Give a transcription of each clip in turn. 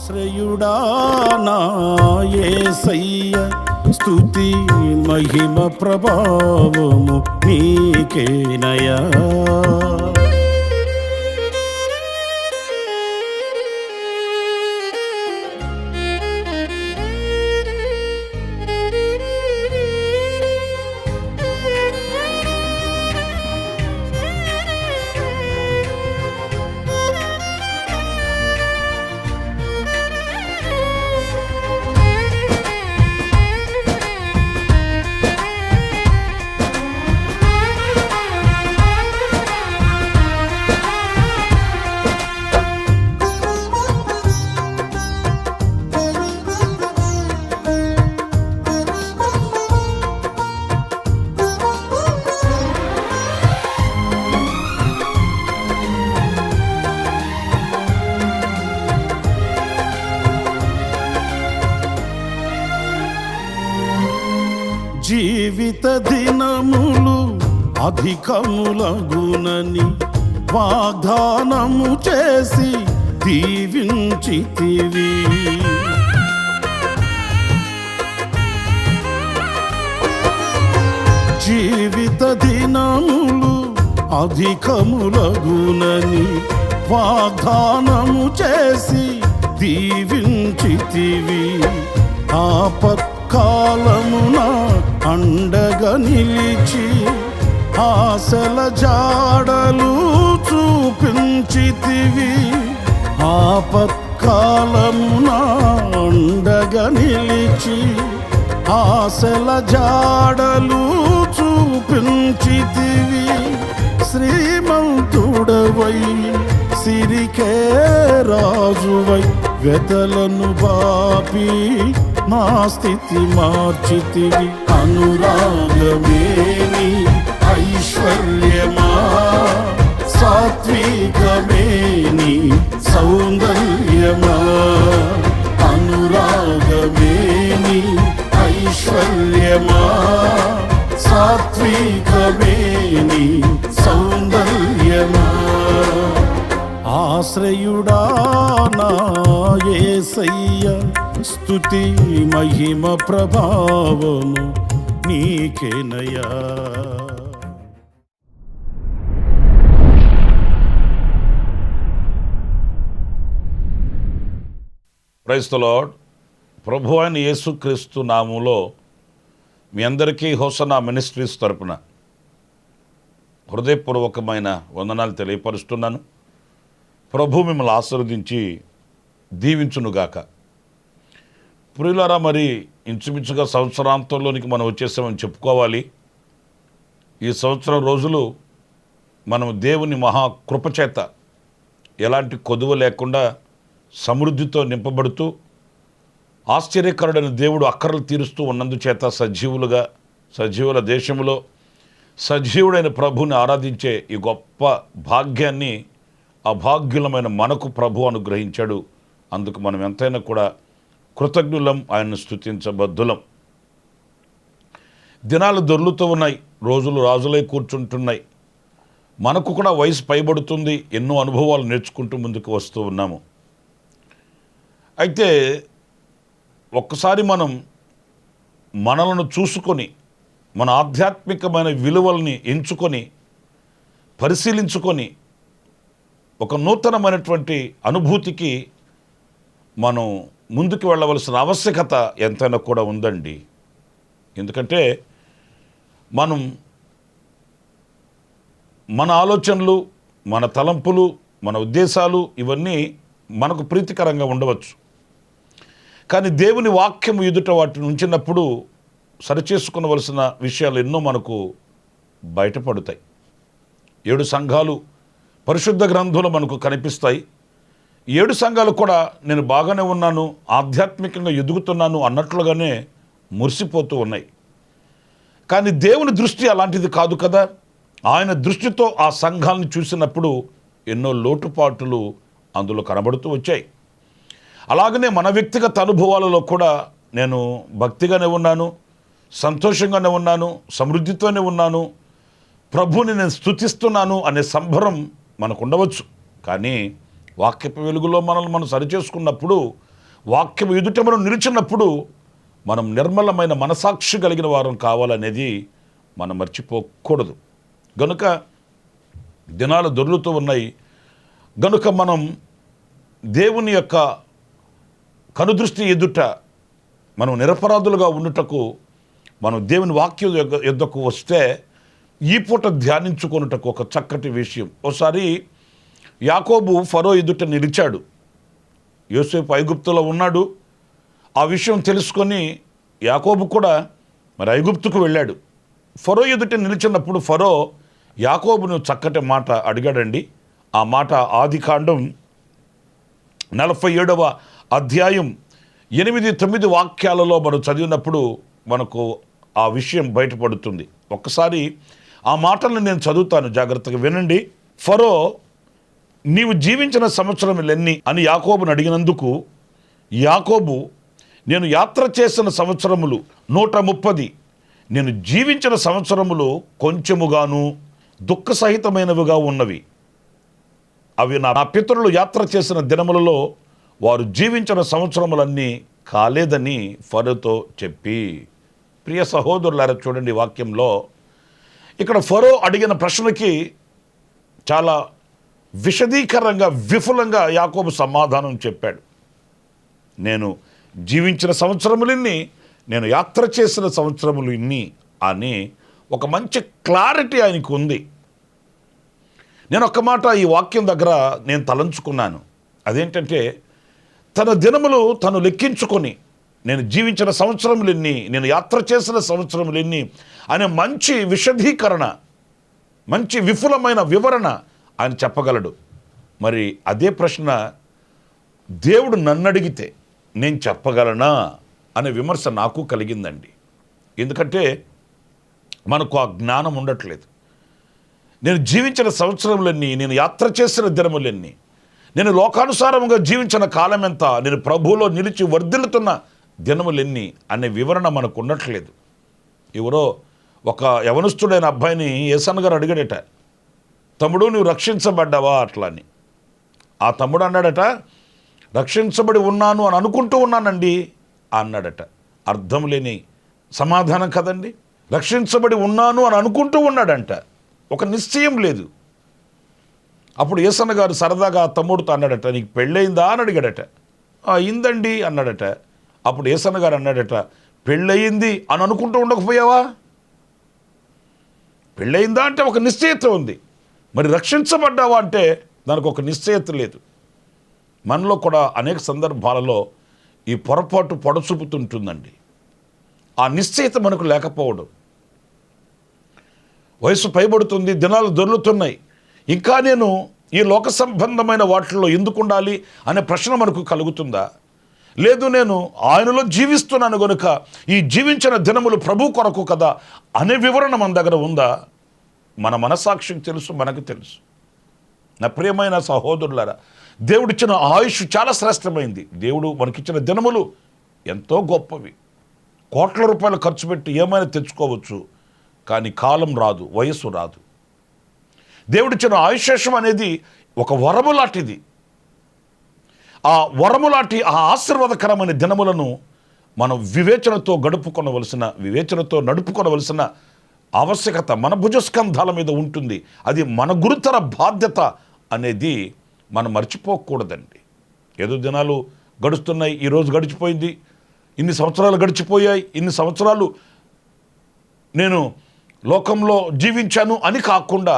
ఆశ్రయుడా నా యేసయ్య, స్తుతి మహిమ ప్రభావము నీకేనయా. జీవిత దినములు అధికములగునని వాగ్దానము చేసి దీవించితివి. జీవిత దినములు అధికములగునని వాగ్దానము చేసి దీవించితివి. ఆపత్కాలమున అండగా నిలిచి ఆశల జాడలు చూపించితివి. ఆపత్కాలమున అండగా నిలిచి ఆశల జాడలు చూపించితివి. శ్రీమంతుడవై సిరికే రాజువై వెతలను బాపి నా స్థితి మార్చితివి. అనురాగమేని ఐశ్వర్యమా, సాత్వికమేని సౌందర్యమా. అనురాగమేని ఐశ్వర్యమా, సాత్వికమేని సౌందర్యమా. ఆశ్రయుడా నా యేసయ్య, స్తుతి మహిమ ప్రభావము నీకేనయా. Praise the lord. ప్రభు అయిన యేసుక్రీస్తు నామములో మీ అందరికీ హోసన్నా మినిస్ట్రీస్ తరపున హృదయపూర్వకమైన వందనాలు తెలియపరుస్తున్నాను. ప్రభు మిమ్మల్ని ఆశీర్వదించి దీవించునుగాక. ప్రియులారా, మరి ఇంచుమించుగా సంవత్సరాంతంలోనికి మనం వచ్చేసామని చెప్పుకోవాలి. ఈ సంవత్సరం రోజులు మనం దేవుని మహాకృపచేత ఎలాంటి కొదువ లేకుండా సమృద్ధితో నింపబడుతూ ఆశ్చర్యకరుడైన దేవుడు అక్కరలు తీరుస్తూ ఉన్నందుచేత సజీవుల దేశంలో సజీవుడైన ప్రభుని ఆరాధించే ఈ గొప్ప భాగ్యాన్ని అభాగ్యులమైన మనకు ప్రభు అనుగ్రహించాడు. అందుకు మనం ఎంతైనా కూడా కృతజ్ఞులం, ఆయన్ని స్తుతించబద్ధులం. దినాలు దొర్లుతూ ఉన్నాయి, రోజులు రాజులై కూర్చుంటున్నాయి. మనకు కూడా వయసు పైబడుతుంది, ఎన్నో అనుభవాలు నేర్చుకుంటూ ముందుకు వస్తూ ఉన్నాము. అయితే ఒక్కసారి మనం మనలను చూసుకొని మన ఆధ్యాత్మికమైన విలువల్ని ఎంచుకొని పరిశీలించుకొని ఒక నూతనమైనటువంటి అనుభూతికి మనం ముందుకు వెళ్ళవలసిన ఆవశ్యకత ఎంతైనా కూడా ఉందండి. ఎందుకంటే మనం మన ఆలోచనలు, మన తలంపులు, మన ఉద్దేశాలు ఇవన్నీ మనకు ప్రీతికరంగా ఉండవచ్చు. కానీ దేవుని వాక్యము ఎదుట వాటిని ఉంచినప్పుడు సరిచేసుకునవలసిన విషయాలు ఎన్నో మనకు బయటపడతాయి. 7 సంఘాలు పరిశుద్ధ గ్రంథంలో మనకు కనిపిస్తాయి. 7 సంఘాలు కూడా నేను బాగానే ఉన్నాను, ఆధ్యాత్మికంగా ఎదుగుతున్నాను అన్నట్లుగానే మురిసిపోతూ ఉన్నాయి. కానీ దేవుని దృష్టి అలాంటిది కాదు కదా. ఆయన దృష్టితో ఆ సంఘాలను చూసినప్పుడు ఎన్నో లోటుపాటులు అందులో కనబడుతూ వచ్చాయి. అలాగనే మన వ్యక్తిగత అనుభవాలలో కూడా నేను భక్తిగానే ఉన్నాను, సంతోషంగానే ఉన్నాను, సమృద్ధితోనే ఉన్నాను, ప్రభుని నేను స్తుతిస్తున్నాను అనే సంభరం మనకు ఉండవచ్చు. కానీ వాక్యపు వెలుగులో మనల్ని మనం సరిచేసుకున్నప్పుడు వాక్యం ఎదుట మనం నిలిచినప్పుడు మనం నిర్మలమైన మనసాక్షి కలిగిన వారం కావాలనేది మనం మర్చిపోకూడదు. గనుక దినాలు దొర్లుతూ ఉన్నాయి గనుక మనం దేవుని యొక్క కనుదృష్టి ఎదుట మనం నిరపరాధులుగా ఉండుటకు మనం దేవుని వాక్యం యొద్దకు వస్తే ఈ పూట ధ్యానించుకొనుటకు ఒక చక్కటి విషయం. ఒకసారి యాకోబు ఫరో ఎదుట నిలిచాడు. యోసేపు ఐగుప్తులో ఉన్నాడు. ఆ విషయం తెలుసుకొని యాకోబు కూడా మరి ఐగుప్తుకు వెళ్ళాడు. ఫరో ఎదుట నిలిచినప్పుడు ఫరో యాకోబును చక్కటి మాట అడిగాడండి. ఆ మాట ఆదికాండం 47వ అధ్యాయం 8-9 వాక్యాలలో మనం చదివినప్పుడు మనకు ఆ విషయం బయటపడుతుంది. ఒక్కసారి ఆ మాటలను నేను చదువుతాను, జాగ్రత్తగా వినండి. ఫరో, నీవు జీవించిన సంవత్సరములెన్ని అని యాకోబును అడిగినందుకు యాకోబు, నేను యాత్ర చేసిన సంవత్సరములు 130, నేను జీవించిన సంవత్సరములు కొంచెముగాను దుఃఖసహితమైనవిగా ఉన్నవి. అవి నా పితరులు యాత్ర చేసిన దినములలో వారు జీవించిన సంవత్సరములన్నీ కాలేదని ఫరోతో చెప్పి. ప్రియ సహోదరులారా, చూడండి వాక్యంలో ఇక్కడ ఫరో అడిగిన ప్రశ్నకి చాలా విశదీకరంగా విఫలంగా యాకోబు సమాధానం చెప్పాడు. నేను జీవించిన సంవత్సరములన్నీ, నేను యాత్ర చేసిన సంవత్సరములు ఇన్ని అని ఒక మంచి క్లారిటీ ఆయనకు ఉంది. నేను ఒక్క మాట ఈ వాక్యం దగ్గర నేను తలంచుకున్నాను. అదేంటంటే, తన దినములు తను లెక్కించుకొని నేను జీవించిన సంవత్సరములెన్ని, నేను యాత్ర చేసిన సంవత్సరములెన్ని అనే మంచి విశదీకరణ, మంచి విఫలమైన వివరణ ఆయన చెప్పగలడు. మరి అదే ప్రశ్న దేవుడు నన్ను అడిగితే నేను చెప్పగలనా అనే విమర్శ నాకు కలిగిందండి. ఎందుకంటే మనకు ఆ జ్ఞానం ఉండట్లేదు. నేను జీవించిన సంవత్సరములన్నీ, నేను యాత్ర చేసిన దినములన్నీ, నేను లోకానుసారంగా జీవించిన కాలం ఎంత, నేను ప్రభువులో నిలిచి వర్ధిల్లుతున్న దినములెన్ని అనే వివరణ మనకు ఉండట్లేదు. ఎవరో ఒక యవనస్తుడైన అబ్బాయిని యేసన్న గారు అడిగాడట, తమ్ముడు నువ్వు రక్షించబడ్డావా అట్లా అని. ఆ తమ్ముడు అన్నాడట, రక్షించబడి ఉన్నాను అని అనుకుంటూ ఉన్నానండి అన్నాడట. అర్థం లేని సమాధానం కదండి. రక్షించబడి ఉన్నాను అని అనుకుంటూ ఉన్నాడంట, ఒక నిశ్చయం లేదు. అప్పుడు యేసన్న గారు సరదాగా తమ్ముడుతో అన్నాడట, నీకు పెళ్ళయిందా అని అడిగాడట. అయిందండి అన్నాడట. అప్పుడు యేసన్న గారు అన్నాడట, పెళ్ళయింది అని అనుకుంటూ ఉండకపోయావా? పెళ్ళయిందా అంటే ఒక నిశ్చయత ఉంది, మరి రక్షించబడ్డావా అంటే దానికి ఒక నిశ్చయత లేదు. మనలో కూడా అనేక సందర్భాలలో ఈ పొరపాటు పొడచూపుతుంటుందండి. ఆ నిశ్చయత మనకు లేకపోవడం. వయసు పైబడుతుంది, దినాలు దొర్లుతున్నాయి, ఇంకా నేను ఈ లోక సంబంధమైన వాటిల్లో ఎందుకు ఉండాలి అనే ప్రశ్న మనకు కలుగుతుందా? లేదు, నేను ఆయనలో జీవిస్తున్నాను కనుక ఈ జీవించిన దినములు ప్రభు కొరకు కదా అనే వివరణ మన దగ్గర ఉందా? మన మనసాక్షికి తెలుసు, మనకు తెలుసు. నా ప్రియమైన సహోదరులారా, దేవుడిచ్చిన ఆయుష్ చాలా శ్రేష్టమైంది. దేవుడు మనకిచ్చిన దినములు ఎంతో గొప్పవి. కోట్ల రూపాయలు ఖర్చు పెట్టి ఏమైనా తెచ్చుకోవచ్చు, కానీ కాలం రాదు, వయస్సు రాదు. దేవుడిచ్చిన ఆయుషేషం అనేది ఒక వరము లాంటిది. ఆ వరము లాంటి ఆ ఆశీర్వాదకరమైన దినములను మనం వివేచనతో నడుపుకొనవలసిన ఆవశ్యకత మన భుజస్కంధాల మీద ఉంటుంది. అది మన గురుతర బాధ్యత అనేది మనం మర్చిపోకూడదండి. ఏదో దినాలు గడుస్తున్నాయి, ఈరోజు గడిచిపోయింది, ఇన్ని సంవత్సరాలు గడిచిపోయాయి, ఇన్ని సంవత్సరాలు నేను లోకంలో జీవించాను అని కాకుండా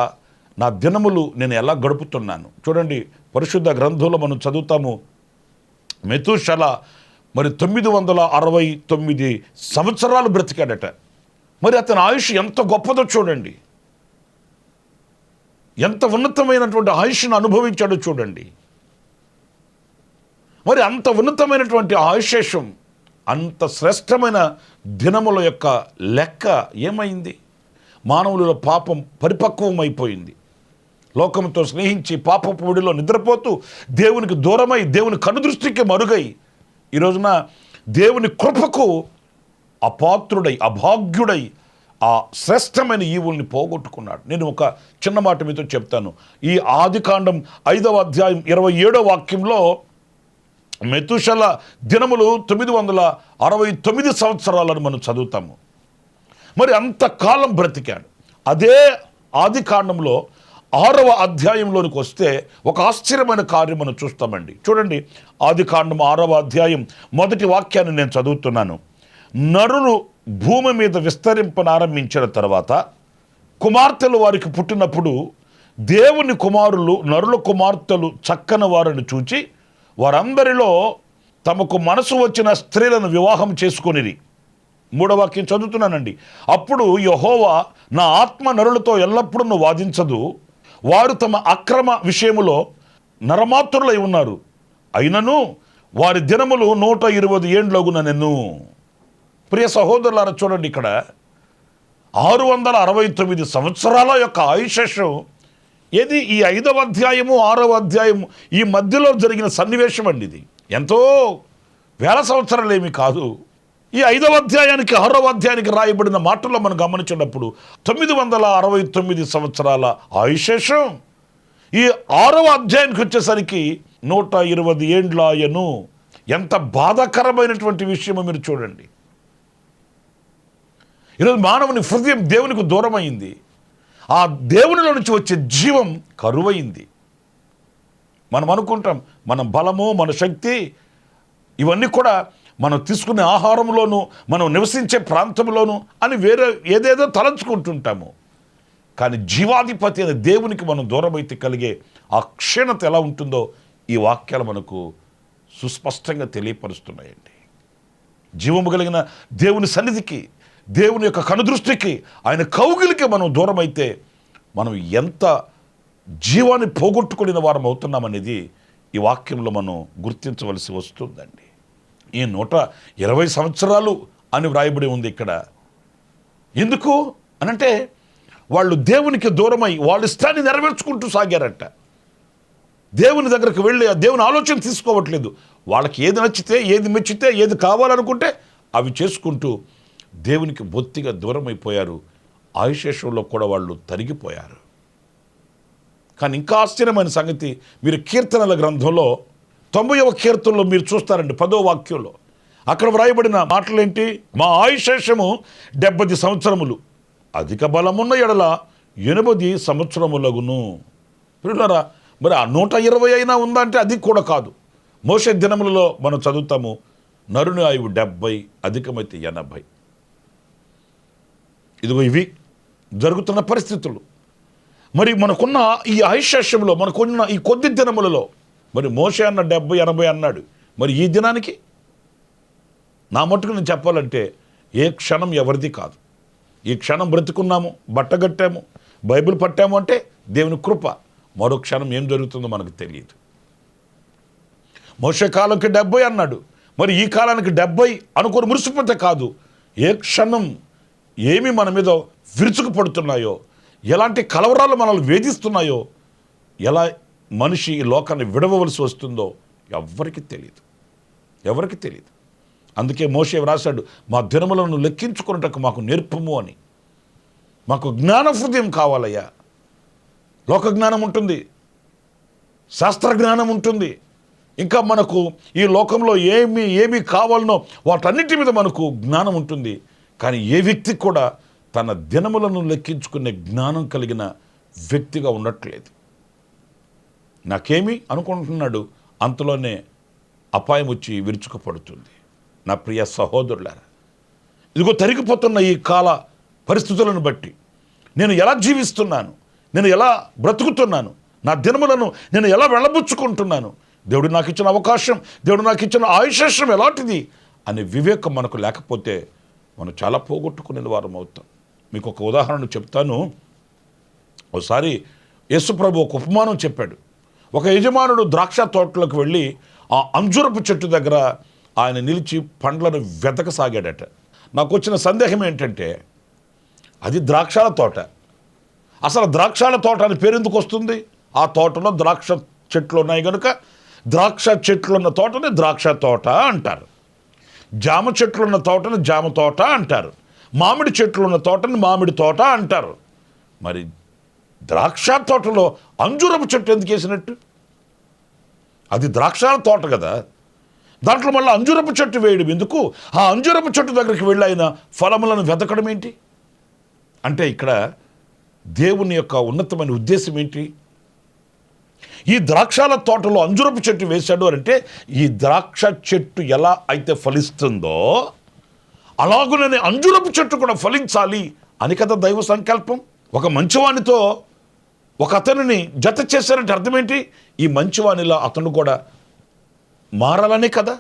నా దినములు నేను ఎలా గడుపుతున్నాను. చూడండి, పరిశుద్ధ గ్రంథంలో మనం చదువుతాము, మెతూషల మరి 969 సంవత్సరాలు బ్రతికాడట. మరి అతని ఆయుష్ ఎంత గొప్పదో చూడండి, ఎంత ఉన్నతమైనటువంటి ఆయుష్ను అనుభవించాడో చూడండి. మరి అంత ఉన్నతమైనటువంటి ఆయుషేషం, అంత శ్రేష్టమైన దినముల యొక్క లెక్క ఏమైంది? మానవులలో పాపం పరిపక్వమైపోయింది. లోకంతో స్నేహించి పాపపు ఒడిలో నిద్రపోతూ దేవునికి దూరమై, దేవుని కనుదృష్టికి మరుగై, ఈ రోజున దేవుని కృపకు అపాత్రుడై, అభాగ్యుడై ఆ శ్రేష్టమైన ఈవుల్ని పోగొట్టుకున్నాడు. నేను ఒక చిన్న మాట మీతో చెప్తాను. ఈ ఆదికాండం 5వ అధ్యాయం 27వ వాక్యంలో మెతుషల దినములు 969 సంవత్సరాలను మనం చదువుతాము. మరి అంతకాలం బ్రతికాడు. అదే ఆది కాండంలో 6వ అధ్యాయంలోనికి వస్తే ఒక ఆశ్చర్యమైన కార్యం మనం చూస్తామండి. చూడండి, ఆది కాండం 6వ అధ్యాయం మొదటి వాక్యాన్ని నేను చదువుతున్నాను. నరులు భూమి మీద విస్తరింపనారంభించిన తర్వాత కుమార్తెలు వారికి పుట్టినప్పుడు దేవుని కుమారులు నరుల కుమార్తెలు చక్కని వారిని చూచి వారందరిలో తమకు మనసు వచ్చిన స్త్రీలను వివాహం చేసుకొనిరి. 3వ వాక్యం చదువుతున్నానండి. అప్పుడు యెహోవా, నా ఆత్మ నరులతో ఎల్లప్పుడూ వాదించదు, వారు తమ అక్రమ విషయములో నరమాతురులై ఉన్నారు, అయినను వారి దినములు 120 ఏండ్లగునెను. ప్రియ సహోదరులారా, చూడండి, ఇక్కడ 669 సంవత్సరాల యొక్క ఆయుషం ఏది? ఈ 5వ అధ్యాయము 6వ అధ్యాయము ఈ మధ్యలో జరిగిన సన్నివేశం అండి. ఇది ఎంతో వేల సంవత్సరాలు ఏమి కాదు. ఈ 5వ అధ్యాయానికి 6వ అధ్యాయానికి రాయబడిన మాటల్లో మనం గమనించినప్పుడు 969 సంవత్సరాల ఆయుషేషం. ఈ 6వ అధ్యాయానికి వచ్చేసరికి 120 ఏండ్లాయను. ఎంత బాధాకరమైనటువంటి విషయమో మీరు చూడండి. ఈరోజు మానవుని హృదయం దేవునికి దూరమైంది. ఆ దేవునిలో నుంచి వచ్చే జీవం కరువైంది. మనం అనుకుంటాం మన బలము, మన శక్తి ఇవన్నీ కూడా మనం తీసుకునే ఆహారంలోనూ, మనం నివసించే ప్రాంతంలోనూ అని వేరే ఏదేదో తలంచుకుంటుంటాము. కానీ జీవాధిపతి అనే దేవునికి మనం దూరమైతే కలిగే ఆ క్షీణత ఎలా ఉంటుందో ఈ వాక్యాలు మనకు సుస్పష్టంగా తెలియపరుస్తున్నాయండి. జీవము కలిగిన దేవుని సన్నిధికి, దేవుని యొక్క కనుదృష్టికి, ఆయన కౌగిలికి మనం దూరమైతే మనం ఎంత జీవాన్ని పోగొట్టుకునే వారం అవుతున్నామనేది ఈ వాక్యంలో మనం గుర్తించవలసి వస్తుందండి. ఈ 120 సంవత్సరాలు అని వ్రాయబడి ఉంది ఇక్కడ. ఎందుకు అనంటే వాళ్ళు దేవునికి దూరమై వాళ్ళ ఇష్టాన్ని నెరవేర్చుకుంటూ సాగారట. దేవుని దగ్గరకు వెళ్ళి ఆ దేవుని ఆలోచన తీసుకోవట్లేదు. వాళ్ళకి ఏది నచ్చితే, ఏది మెచ్చితే, ఏది కావాలనుకుంటే అవి చేసుకుంటూ దేవునికి బొత్తిగా దూరమైపోయారు. ఆయుషేషంలో కూడా వాళ్ళు తరిగిపోయారు. కానీ ఇంకా ఆశ్చర్యమైన సంగతి, మీరు కీర్తనల గ్రంథంలో 90వ కీర్తనలో మీరు చూస్తారండి, 10వ వాక్యంలో అక్కడ వ్రాయబడిన మాటలేంటి? మా ఆయుషేషము 70 సంవత్సరములు, అధిక బలమున్న ఎడల 80 సంవత్సరములగును. పిల్లరా, మరి ఆ 120 అయినా ఉందా అంటే అది కూడా కాదు. మోషే దినములలో మనం చదువుతాము, నరుని ఆయువు 70, అధికమైతే 80. ఇదిగో ఇవి జరుగుతున్న పరిస్థితులు. మరి మనకున్న ఈ ఆయుష్యంలో, మనకున్న ఈ కొద్ది దినములలో, మరి మోషే అన్న 70, 80 అన్నాడు. మరి ఈ దినానికి నా మట్టుకు నేను చెప్పాలంటే ఏ క్షణం ఎవరిది కాదు. ఈ క్షణం బ్రతుకున్నాము, బట్టగట్టాము, బైబిల్ పట్టాము అంటే దేవుని కృప. మరో క్షణం ఏం జరుగుతుందో మనకు తెలియదు. మోషే కాలంకి 70 అన్నాడు, మరి ఈ కాలానికి 70 అనుకొని మురిసిపోతే కాదు. ఏ క్షణం ఏమి మన మీద విరుచుకుపడుతున్నాయో, ఎలాంటి కలవరాలు మనల్ని వేధిస్తున్నాయో, ఎలా మనిషి ఈ లోకాన్ని విడవవలసి వస్తుందో ఎవరికి తెలియదు, ఎవరికి తెలియదు. అందుకే మోషే వ్రాశాడు, మా దినములను లెక్కించుకున్నటకు మాకు నేర్పము అని. మాకు జ్ఞాన హృదయం కావాలయ్యా. లోక జ్ఞానం ఉంటుంది, శాస్త్ర జ్ఞానం ఉంటుంది, ఇంకా మనకు ఈ లోకంలో ఏమి కావాలనో వాటన్నిటి మీద మనకు జ్ఞానం ఉంటుంది. కానీ ఏ వ్యక్తి కూడా తన దినములను లెక్కించుకునే జ్ఞానం కలిగిన వ్యక్తిగా ఉండట్లేదు. నాకేమి అనుకుంటున్నాడు, అంతలోనే అపాయం వచ్చి విరుచుకుపడుతుంది. నా ప్రియ సహోదరులారా, ఇదిగో తరిగిపోతున్న ఈ కాల పరిస్థితులను బట్టి నేను ఎలా జీవిస్తున్నాను, నేను ఎలా బ్రతుకుతున్నాను, నా దినములను నేను ఎలా వెళ్ళబుచ్చుకుంటున్నాను, దేవుడు నాకు ఇచ్చిన అవకాశం, దేవుడు నాకు ఇచ్చిన ఆయుషం ఎలాంటిది అనే వివేకం మనకు లేకపోతే మనం చాలా పోగొట్టుకునే వారం అవుతాం. మీకు ఒక ఉదాహరణ చెప్తాను. ఒకసారి యేసుప్రభు ఒక ఉపమానం చెప్పాడు. ఒక యజమానుడు ద్రాక్ష తోటలోకి వెళ్ళి ఆ అంజూరపు చెట్టు దగ్గర ఆయన నిలిచి పండ్లను వెతకసాగాడట. నాకు వచ్చిన సందేహం ఏంటంటే, అది ద్రాక్షాల తోట. అసలు ద్రాక్షాల తోట అని పేరు ఎందుకు వస్తుంది? ఆ తోటలో ద్రాక్ష చెట్లు ఉన్నాయి కనుక ద్రాక్ష చెట్లున్న తోటని ద్రాక్ష తోట అంటారు. జామ చెట్లున్న తోటని జామ తోట అంటారు. మామిడి చెట్లున్న తోటని మామిడి తోట అంటారు. మరి ద్రాక్ష తోటలో అంజూరపు చెట్టు ఎందుకు వేసినట్టు? అది ద్రాక్షాల తోట కదా. దాంట్లో మళ్ళీ అంజూరపు చెట్టు వేయడం ఎందుకు? ఆ అంజూరపు చెట్టు దగ్గరికి వెళ్ళి ఆయన ఫలములను వెతకడం ఏంటి? అంటే ఇక్కడ దేవుని యొక్క ఉన్నతమైన ఉద్దేశం ఏంటి? ఈ ద్రాక్షాల తోటలో అంజూరపు చెట్టు వేశాడు అంటే ఈ ద్రాక్ష చెట్టు ఎలా అయితే ఫలిస్తుందో అలాగుననే అంజూరపు చెట్టు కూడా ఫలించాలి అని కదా దైవ సంకల్పం. ఒక మంచివానితో ఒక అతనిని జత చేశారంటే అర్థం ఏంటి? ఈ మంచివానిలా అతను కూడా మారాలనే కదా.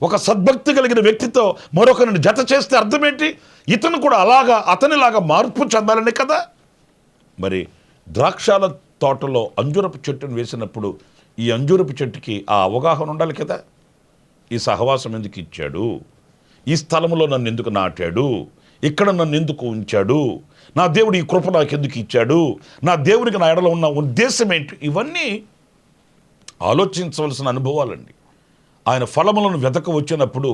ఒక సద్భక్తి కలిగిన వ్యక్తితో మరొకరిని జత చేస్తే అర్థం ఏంటి? ఇతను కూడా అతనిలాగా మార్పు చెందాలనే కదా. మరి ద్రాక్షాల తోటలో అంజూరపు చెట్టును వేసినప్పుడు ఈ అంజూరపు చెట్టుకి ఆ అవగాహన ఉండాలి కదా. ఈ సహవాసం ఎందుకు ఇచ్చాడు? ఈ స్థలంలో నన్ను ఎందుకు నాటాడు? ఇక్కడ నన్ను ఎందుకు ఉంచాడు? నా దేవుడు ఈ కృప నాకు ఎందుకు ఇచ్చాడు? నా దేవునికి నా ఎడలో ఉన్న ఉద్దేశం ఏంటి? ఇవన్నీ ఆలోచించవలసిన అనుభవాలండి. ఆయన ఫలములను వెతక వచ్చినప్పుడు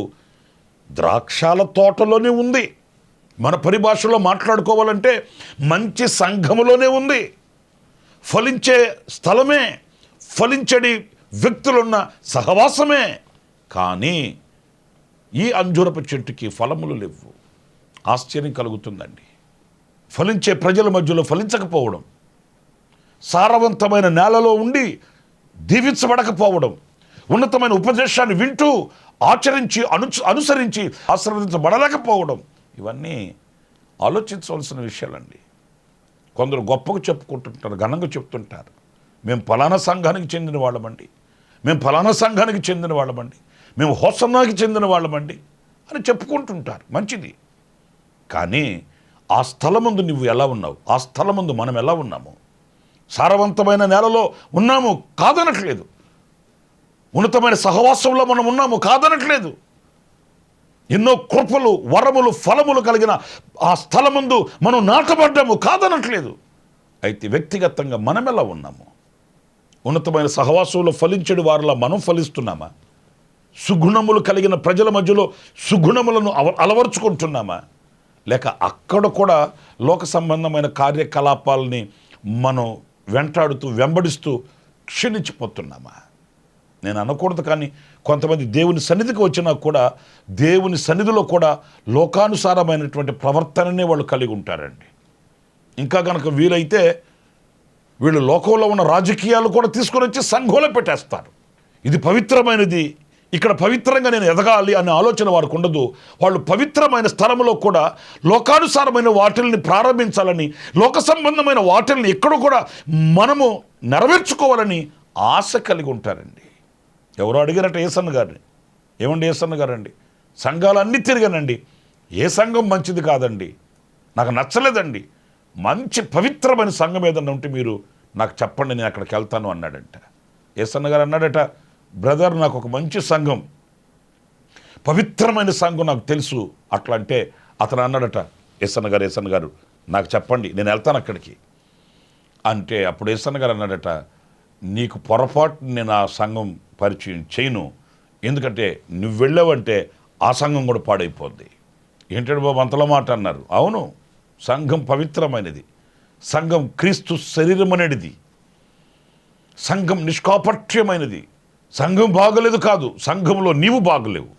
ద్రాక్షాల తోటలోనే ఉంది. మన పరిభాషలో మాట్లాడుకోవాలంటే మంచి సంఘములోనే ఉంది. ఫలించే స్థలమే, ఫలించడి వ్యక్తులున్న సహవాసమే. కానీ ఈ అంజూరపు చెట్టుకి ఫలములు లేవు. ఆశ్చర్యం కలుగుతుందండి. ఫలించే ప్రజల మధ్యలో ఫలించకపోవడం, సారవంతమైన నేలలో ఉండి దీవించబడకపోవడం, ఉన్నతమైన ఉపదేశాన్ని వింటూ ఆచరించి అనుసరించి ఆశీర్వదించబడలేకపోవడం, ఇవన్నీ ఆలోచించవలసిన విషయాలండి. కొందరు గొప్పగా చెప్పుకుంటుంటారు, ఘనంగా చెప్తుంటారు, మేము ఫలానా సంఘానికి చెందిన వాళ్ళమండి, మేము ఫలానా సంఘానికి చెందిన వాళ్ళమండి, మేము హోసన్నాకి చెందిన వాళ్ళమండి అని చెప్పుకుంటుంటారు. మంచిది. కానీ ఆ స్థలమందు నువ్వు ఎలా ఉన్నావు? ఆ స్థలమందు మనం ఎలా ఉన్నాము? సారవంతమైన నేలలో ఉన్నాము కాదనట్లేదు. ఉన్నతమైన సహవాసంలో మనం ఉన్నాము కాదనట్లేదు. ఎన్నో కృపలు, వరములు, ఫలములు కలిగిన ఆ స్థలమందు మనం నాటబడ్డాము కాదనట్లేదు. అయితే వ్యక్తిగతంగా మనం ఎలా ఉన్నాము? ఉన్నతమైన సహవాసంలో ఫలించడు వారిలా మనం ఫలిస్తున్నామా? సుగుణములు కలిగిన ప్రజల మధ్యలో సుగుణములను అలవర్చుకుంటున్నామా? లేక అక్కడ కూడా లోక సంబంధమైన కార్యకలాపాలని మనం వెంటాడుతూ వెంబడిస్తూ క్షీణించిపోతున్నామా? నేను అనకూడదు, కానీ కొంతమంది దేవుని సన్నిధికి వచ్చినా కూడా దేవుని సన్నిధిలో కూడా లోకానుసారమైనటువంటి ప్రవర్తననే వాళ్ళు కలిగి ఉంటారండి. ఇంకా కనుక వీలైతే వీళ్ళు లోకంలో ఉన్న రాజకీయాలు కూడా తీసుకొని వచ్చి సంఘంలో పెట్టేస్తారు. ఇది పవిత్రమైనది, ఇక్కడ పవిత్రంగా నేను ఎదగాలి అనే ఆలోచన వారికి ఉండదు. వాళ్ళు పవిత్రమైన స్థలంలో కూడా లోకానుసారమైన వాటిల్ని ప్రారంభించాలని, లోక సంబంధమైన వాటిల్ని ఎక్కడో కూడా మనము నెరవేర్చుకోవాలని ఆశ కలిగి ఉంటారండి. ఎవరో అడిగారట ఏసన్న గారిని, ఏమండి ఏసన్న గారండి, సంఘాలన్నీ తిరిగానండి, ఏ సంఘం మంచిది కాదండి, నాకు నచ్చలేదండి, మంచి పవిత్రమైన సంఘం ఏదన్నా ఉంటే మీరు నాకు చెప్పండి, నేను అక్కడికి వెళ్తాను అన్నాడంట. ఏసన్న గారు అన్నాడట, బ్రదర్ నాకు ఒక మంచి సంఘం, పవిత్రమైన సంఘం నాకు తెలుసు అట్లా అంటే అతను అన్నాడట, ఏసన్న గారు నాకు చెప్పండి, నేను వెళ్తాను అక్కడికి అంటే. అప్పుడు ఏసన్న గారు అన్నాడట, నీకు పొరపాటు నేను ఆ సంఘం పరిచయం చేయను, ఎందుకంటే నువ్వు వెళ్ళావంటే ఆ సంఘం కూడా పాడైపోద్ది. ఏంటంటే బాబు అంతలో మాట అన్నారు. అవును, సంఘం పవిత్రమైనది, సంఘం క్రీస్తు శరీరం అనేది, సంఘం నిష్కాపట్యమైనది. సంఘం బాగలేదు కాదు, సంఘంలో నీవు బాగలేవు,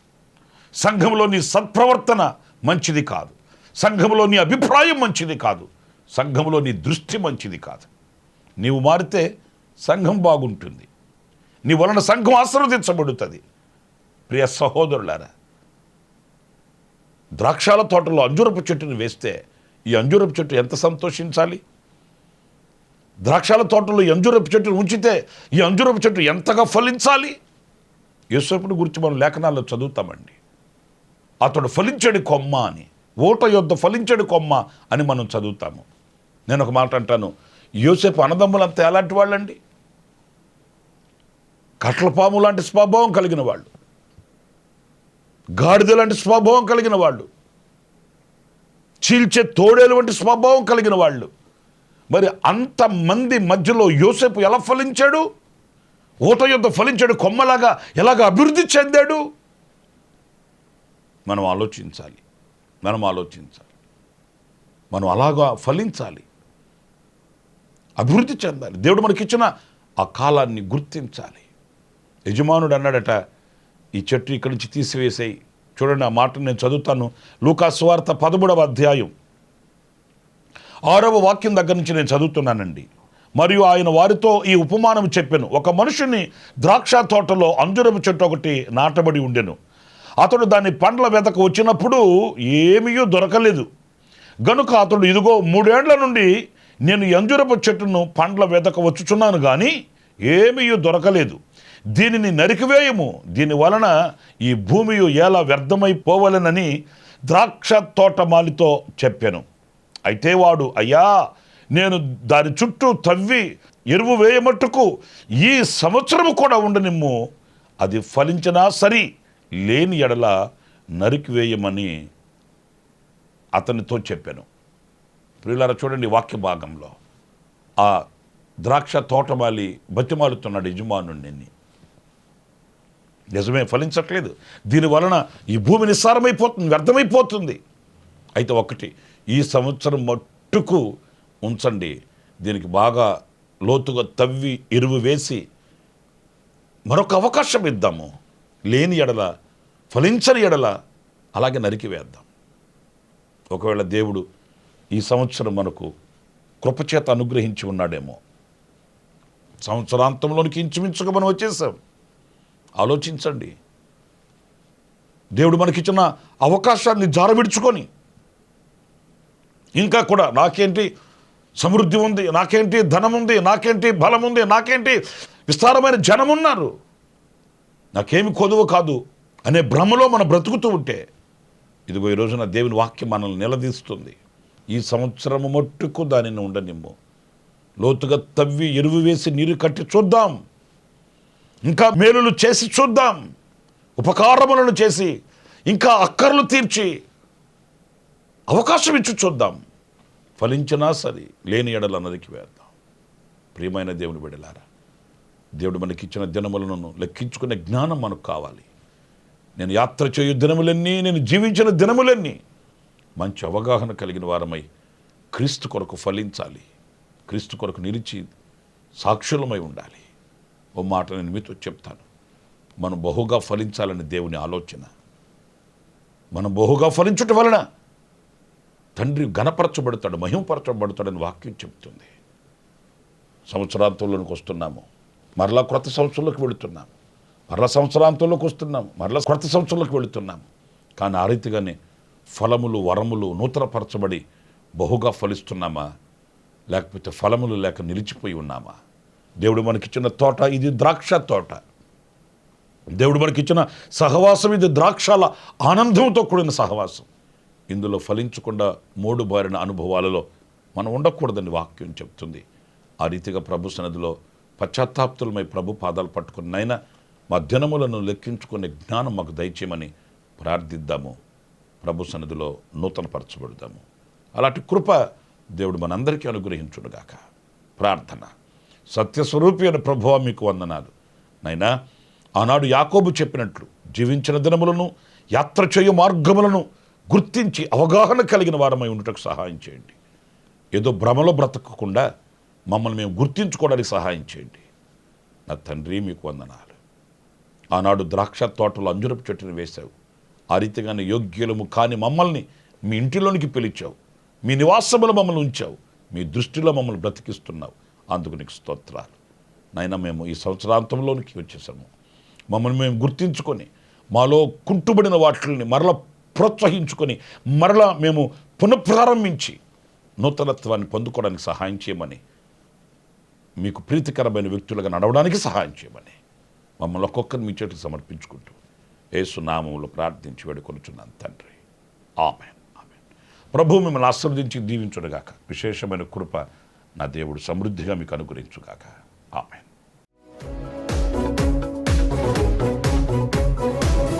సంఘంలో నీ సత్ప్రవర్తన మంచిది కాదు, సంఘంలో నీ అభిప్రాయం మంచిది కాదు, సంఘంలో నీ దృష్టి మంచిది కాదు. నీవు మారితే సంఘం బాగుంటుంది, నీ వలన సంఘం ఆశీర్వదించబడుతుంది. ప్రియ సహోదరులారా, ద్రాక్షాల తోటలో అంజూరపు చెట్టును వేస్తే ఈ అంజూరపు చెట్టు ఎంత సంతోషించాలి? ద్రాక్షాల తోటలో ఈ అంజూరపు చెట్టును ఉంచితే ఈ అంజూరపు చెట్టు ఎంతగా ఫలించాలి? యోసేపుని గురించి మనం లేఖనాల్లో చదువుతామండి. అతడు ఫలించడి కొమ్మ అని, ఓట యొద్ద ఫలించడి కొమ్మ అని మనం చదువుతాము. నేను ఒక మాట అంటాను, యోసేపు అన్నదమ్ములంతా ఎలాంటి వాళ్ళండి? కట్లపాము లాంటి స్వభావం కలిగిన వాళ్ళు, గాడిద లాంటి స్వభావం కలిగిన వాళ్ళు, చీల్చే తోడేలు వంటి స్వభావం కలిగిన వాళ్ళు. మరి అంతమంది మధ్యలో యోసేపు ఎలా ఫలించాడు? ఊట యొద్ద ఫలించాడు కొమ్మలాగా ఎలాగ అభివృద్ధి చెందాడు? మనం ఆలోచించాలి, మనం అలాగా ఫలించాలి, అభివృద్ధి చెందాలి. దేవుడు మనకిచ్చిన ఆ కాలాన్ని గుర్తించాలి. యజమానుడు అన్నాడట, ఈ చెట్టు ఇక్కడి నుంచి తీసివేసేయి. చూడండి, ఆ మాటను నేను చదువుతాను. లూకా సువార్త 13వ అధ్యాయం 6వ వాక్యం దగ్గర నుంచి నేను చదువుతున్నానండి. మరియు ఆయన వారితో ఈ ఉపమానం చెప్పెను. ఒక మనుషుని ద్రాక్ష తోటలో అంజూరపు చెట్టు ఒకటి నాటబడి ఉండెను. అతడు దాని పండ్ల వెతక వచ్చినప్పుడు ఏమీ దొరకలేదు. గనుక అతడు, ఇదిగో 3 ఏండ్ల నుండి నేను ఈ అంజూరపు చెట్టును పండ్ల వెతక వచ్చుచున్నాను, కానీ ఏమీ దొరకలేదు. దీనిని నరికివేయము, దీని వలన ఈ భూమి ఎలా వ్యర్థమైపోవలెనని ద్రాక్ష తోటమాలితో చెప్పాను. అయితే వాడు, అయ్యా, నేను దాని చుట్టూ తవ్వి ఎరువు వేయమట్టుకు ఈ సంవత్సరము కూడా ఉండనిమ్ము, అది ఫలించినా సరి, లేని ఎడల నరికివేయమని అతనితో చెప్పాను. ప్రియులారా, చూడండి వాక్య భాగంలో ఆ ద్రాక్ష తోటమాలి బతిమాలుతున్నాడు యజమానుడిని. నిజమే, ఫలించట్లేదు. దీనివలన ఈ భూమి నిస్సారమైపోతుంది, వ్యర్థమైపోతుంది. అయితే ఒకటి, ఈ సంవత్సరం మట్టుకు ఉంచండి, దీనికి బాగా లోతుగా తవ్వి ఎరువు వేసి మరొక అవకాశం ఇద్దాము, లేని ఎడల, ఫలించని ఎడల అలాగే నరికివేద్దాం. ఒకవేళ దేవుడు ఈ సంవత్సరం మనకు కృపచేత అనుగ్రహించి ఉన్నాడేమో. సంవత్సరాంతంలోనికి ఇంచుమించుగా మనం వచ్చేసాం. ఆలోచించండి, దేవుడు మనకిచ్చిన అవకాశాన్ని జారవిడుచుకొని ఇంకా కూడా నాకేంటి సమృద్ధి ఉంది, నాకేంటి ధనం ఉంది, నాకేంటి బలం ఉంది, నాకేంటి విస్తారమైన జనం ఉన్నారు, నాకేమి కొదువు కాదు అనే భ్రమలో మనం బ్రతుకుతూ ఉంటే, ఇదిగో ఈ రోజున దేవుని వాక్యం మనల్ని నిలదీస్తుంది. ఈ సంవత్సరము మట్టుకు దానిని ఉండనిమ్ము, లోతుగా తవ్వి ఎరువు వేసి నీరు కట్టి చూద్దాం, ఇంకా మేలులు చేసి చూద్దాం, ఉపకారములను చేసి ఇంకా అక్కర్లు తీర్చి అవకాశం ఇచ్చి చూద్దాం. ఫలించినా సరే, లేని ఎడల నరికివేద్దాం. ప్రియమైన దేవుని బిడ్డలారా, దేవుడు మనకిచ్చిన దినములను లెక్కించుకునే జ్ఞానం మనకు కావాలి. నేను యాత్ర చేయు దినములన్నీ, నేను జీవించిన దినములన్నీ మంచి అవగాహన కలిగిన వారమై క్రీస్తు కొరకు ఫలించాలి, క్రీస్తు కొరకు నిలిచి సాక్షులమై ఉండాలి. ఓ మాట నేను మీతో చెప్తాను, మనం బహుగా ఫలించాలని దేవుని ఆలోచన. మనం బహుగా ఫలించుట వలన తండ్రి ఘనపరచబడతాడు, మహిమపరచబడతాడని వాక్యం చెప్తుంది. సంవత్సరాంతంలోనికి వస్తున్నాము, మరలా క్రొత్త సంవత్సరంలోకి వెళుతున్నాము, మరలా సంవత్సరాంతంలోకి వస్తున్నాము, మరలా క్రొత్త సంవత్సరంలోకి వెళుతున్నాము. కానీ ఆ రీతిగానే ఫలములు, వరములు నూతనపరచబడి బహుగా ఫలిస్తున్నామా, లేకపోతే ఫలములు లేక నిలిచిపోయి ఉన్నామా? దేవుడు మనకిచ్చిన తోట ఇది ద్రాక్ష తోట. దేవుడు మనకిచ్చిన సహవాసం ఇది ద్రాక్షల ఆనందంతో కూడిన సహవాసం. ఇందులో ఫలించకుండా మూడు బారిన అనుభవాలలో మనం ఉండకూడదని వాక్యం చెప్తుంది. ఆ రీతిగా ప్రభు సన్నిధిలో పశ్చాత్తాప్తులమై ప్రభు పాదాలు పట్టుకుని, నైనా మా దినములను లెక్కించుకునే జ్ఞానం మాకు దయచేయమని ప్రార్థిద్దాము. ప్రభు సన్నిధిలో నూతనపరచబడదాము. అలాంటి కృప దేవుడు మనందరికీ అనుగ్రహించునుగాక. ప్రార్థన. సత్యస్వరూపి అయిన ప్రభువా, మీకు వందనాలు. నైనా ఆనాడు యాకోబు చెప్పినట్లు జీవించిన దినములను, యాత్ర చేయు మార్గములను గుర్తించి అవగాహన కలిగిన వారమై ఉండటకు సహాయం చేయండి. ఏదో భ్రమలో బ్రతకకుండా మమ్మల్ని మేము గుర్తించుకోవడానికి సహాయం చేయండి. నా తండ్రి, మీకు వందనాలు. ఆనాడు ద్రాక్ష తోటలో అంజురపు చెట్టును వేశావు. ఆ రీతిగానే యోగ్యులము కాని మమ్మల్ని మీ ఇంటిలోనికి పిలిచావు, మీ నివాసములో మమ్మల్ని ఉంచావు, మీ దృష్టిలో మమ్మల్ని బ్రతికిస్తున్నావు. అందుకు నీకు స్తోత్రాలు. నైనా మేము ఈ సంవత్సరాంతంలోనికి వచ్చేసాము. మమ్మల్ని మేము గుర్తించుకొని మాలో కుంటుబడిన వాటిని మరలా ప్రోత్సహించుకొని మరలా మేము పునఃప్రారంభించి నూతనత్వాన్ని పొందుకోవడానికి సహాయం చేయమని, మీకు ప్రీతికరమైన వ్యక్తులుగా నడవడానికి సహాయం చేయమని మమ్మల్ని ఒక్కొక్కరిని మీ చేతికి సమర్పించుకుంటూ యేసు నామములో ప్రార్థించి వేడుకొనుచున్నాను తండ్రి. ఆమేన్, ఆమేన్. ప్రభు మిమ్మల్ని ఆశీర్వదించి దీవించునుగాక. విశేషమైన కృప నా దేవుడు సమృద్ధిగా మీకు అనుగ్రహించుగాక. ఆమేన్.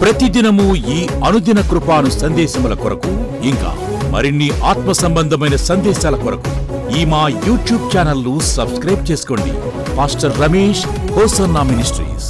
ప్రతిదినము ఈ అనుదిన కృపాను సందేశముల కొరకు, ఇంకా మరిన్ని ఆత్మ సంబంధమైన సందేశాల కొరకు ఈ మా యూట్యూబ్ ఛానల్ ను సబ్స్క్రైబ్ చేసుకోండి. Pastor Ramesh hosanna ministries.